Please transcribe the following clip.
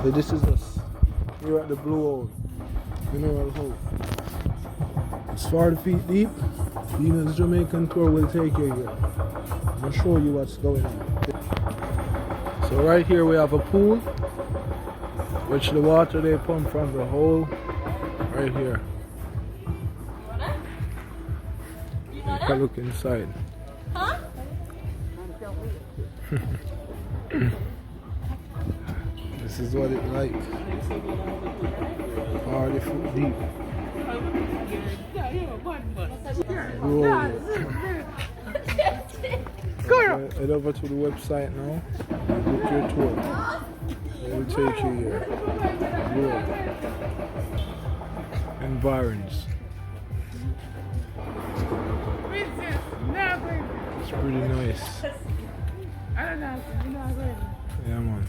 So this is us here at the Blue Hole Mineral Hole. It's 40 feet deep. Dina's Jamaican tour will take you here. I'm gonna show you what's going on. So right here we have a pool, which the water they pump from the hole right here. Take a look inside. Huh? This is what it's like. 40 foot deep. Head over to the website now and book your tour. It will take you here. Environs. It's pretty nice. Yeah, man.